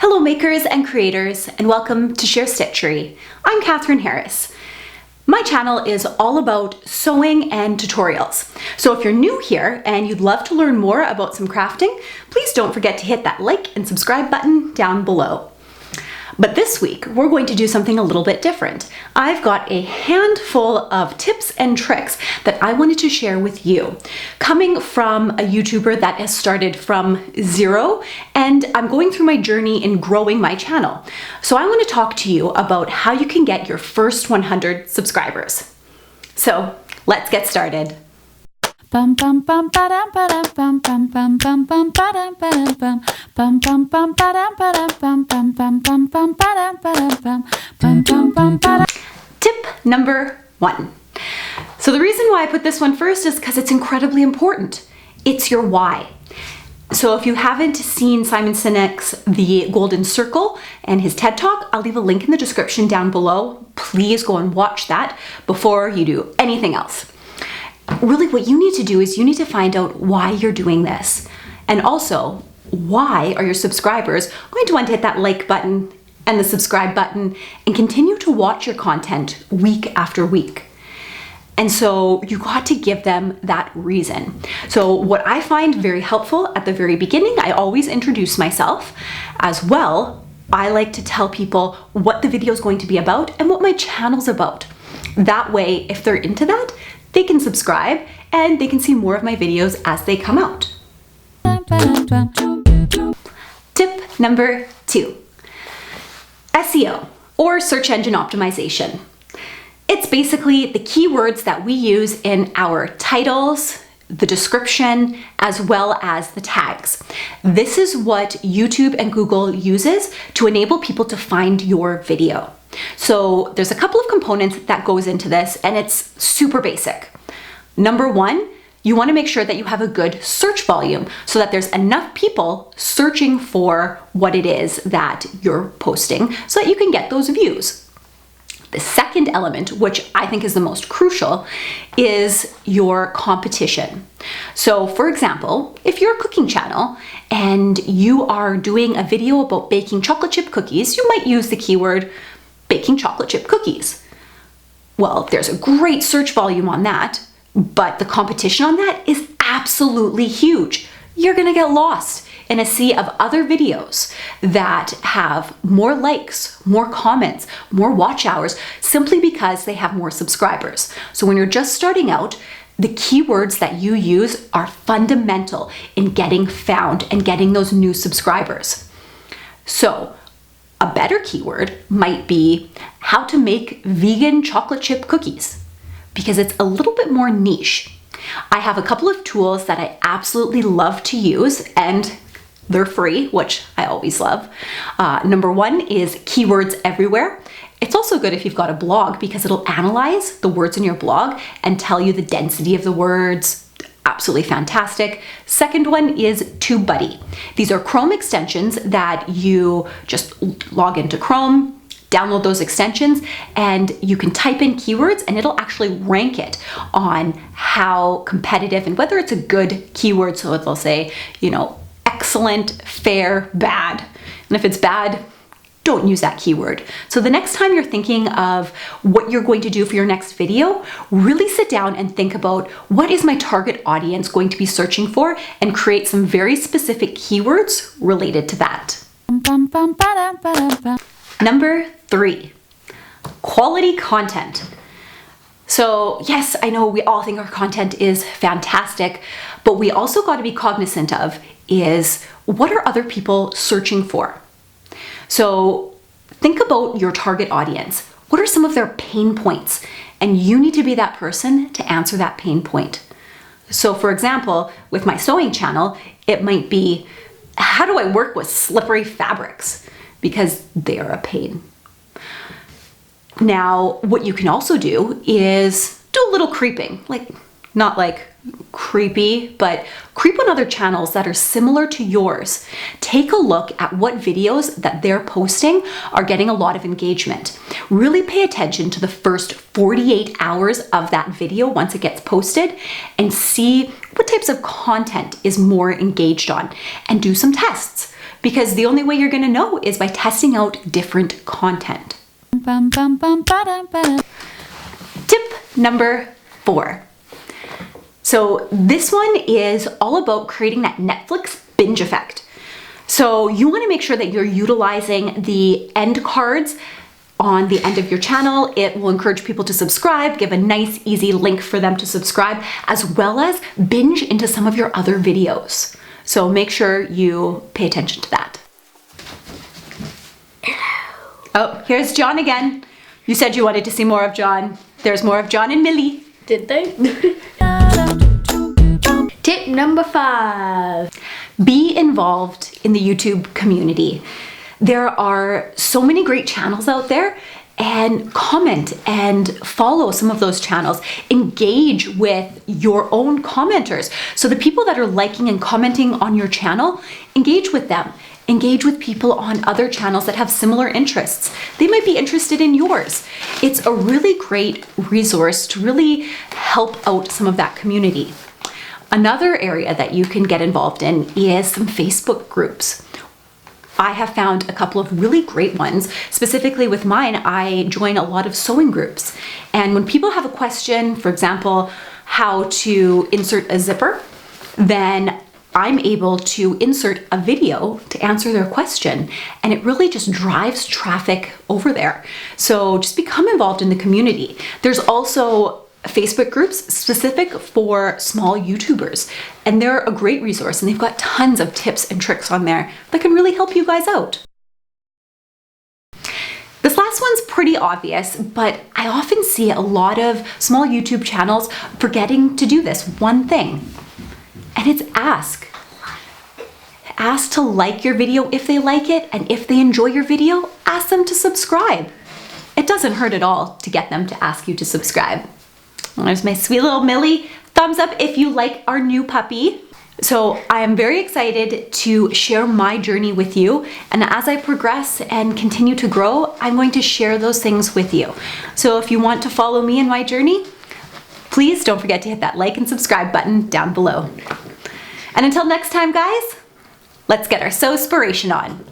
Hello makers and creators, and welcome to Stitchery. I'm Catherine Harris. My channel is all about sewing and tutorials. So if you're new here and you'd love to learn more about some crafting, please don't forget to hit that like and subscribe button down below. But this week, we're going to do something a little bit different. I've got a handful of tips and tricks that I wanted to share with you, coming from a YouTuber that has started from zero, and I'm going through my journey in growing my channel. So I want to talk to you about how you can get your first 100 subscribers. So let's get started. Tip number 1. So the reason why I put this one first is because it's incredibly important. It's your why. So if you haven't seen Simon Sinek's The Golden Circle and his TED Talk, I'll leave a link in the description down below. Please go and watch that before you do anything else. Really what you need to do is you need to find out why you're doing this. And also, why are your subscribers going to want to hit that like button and the subscribe button and continue to watch your content week after week? And so you got to give them that reason. So what I find very helpful at the very beginning, I always introduce myself. As well, I like to tell people what the video is going to be about and what my channel's about. That way, if they're into that, they can subscribe and they can see more of my videos as they come out. Tip number 2, SEO, or search engine optimization. It's basically the keywords that we use in our titles, the description, as well as the tags. This is what YouTube and Google uses to enable people to find your video. So there's a couple of components that goes into this, and it's super basic. Number 1, you want to make sure that you have a good search volume so that there's enough people searching for what it is that you're posting so that you can get those views. The second element, which I think is the most crucial, is your competition. So for example, if you're a cooking channel and you are doing a video about baking chocolate chip cookies, you might use the keyword baking chocolate chip cookies. Well, there's a great search volume on that, but the competition on that is absolutely huge. You're gonna get lost in a sea of other videos that have more likes, more comments, more watch hours, simply because they have more subscribers. So when you're just starting out, the keywords that you use are fundamental in getting found and getting those new subscribers. So a better keyword might be how to make vegan chocolate chip cookies, because it's a little bit more niche. I have a couple of tools that I absolutely love to use, and they're free, which I always love. Number 1 is Keywords Everywhere. It's also good if you've got a blog because it'll analyze the words in your blog and tell you the density of the words. Absolutely fantastic. Second one is TubeBuddy. These are Chrome extensions that you just log into Chrome, download those extensions, and you can type in keywords and it'll actually rank it on how competitive and whether it's a good keyword. So they'll say, excellent, fair, bad. And if it's bad, don't use that keyword. So the next time you're thinking of what you're going to do for your next video, really sit down and think about what is my target audience going to be searching for and create some very specific keywords related to that. Number 3, quality content. So yes, I know we all think our content is fantastic, but we also got to be cognizant of is what are other people searching for? So think about your target audience. What are some of their pain points? And you need to be that person to answer that pain point. So for example, with my sewing channel, it might be, how do I work with slippery fabrics? Because they are a pain. Now, what you can also do is do a little creeping, not like creepy, but creep on other channels that are similar to yours. Take a look at what videos that they're posting are getting a lot of engagement. Really pay attention to the first 48 hours of that video once it gets posted and see what types of content is more engaged on, and do some tests. because the only way you're gonna know is by testing out different content. Tip number 4. So this one is all about creating that Netflix binge effect. So you want to make sure that you're utilizing the end cards on the end of your channel. It will encourage people to subscribe, give a nice, easy link for them to subscribe, as well as binge into some of your other videos. So make sure you pay attention to that. Oh, here's John again. You said you wanted to see more of John. There's more of John and Millie. Did they? Tip number 5. Be involved in the YouTube community. There are so many great channels out there, and comment and follow some of those channels. Engage with your own commenters. So the people that are liking and commenting on your channel, engage with them. Engage with people on other channels that have similar interests. They might be interested in yours. It's a really great resource to really help out some of that community. Another area that you can get involved in is some Facebook groups. I have found a couple of really great ones. Specifically with mine, I join a lot of sewing groups. And when people have a question, for example, how to insert a zipper, then I'm able to insert a video to answer their question, and it really just drives traffic over there. So just become involved in the community. There's also Facebook groups specific for small YouTubers, and they're a great resource, and they've got tons of tips and tricks on there that can really help you guys out. This last one's pretty obvious, but I often see a lot of small YouTube channels forgetting to do this one thing. And it's ask. Ask to like your video if they like it, and if they enjoy your video, ask them to subscribe. It doesn't hurt at all to get them to ask you to subscribe. There's my sweet little Millie. Thumbs up if you like our new puppy. So I am very excited to share my journey with you, and as I progress and continue to grow, I'm going to share those things with you. So if you want to follow me in my journey, please don't forget to hit that like and subscribe button down below. And until next time, guys, let's get our Sew-Spiration on.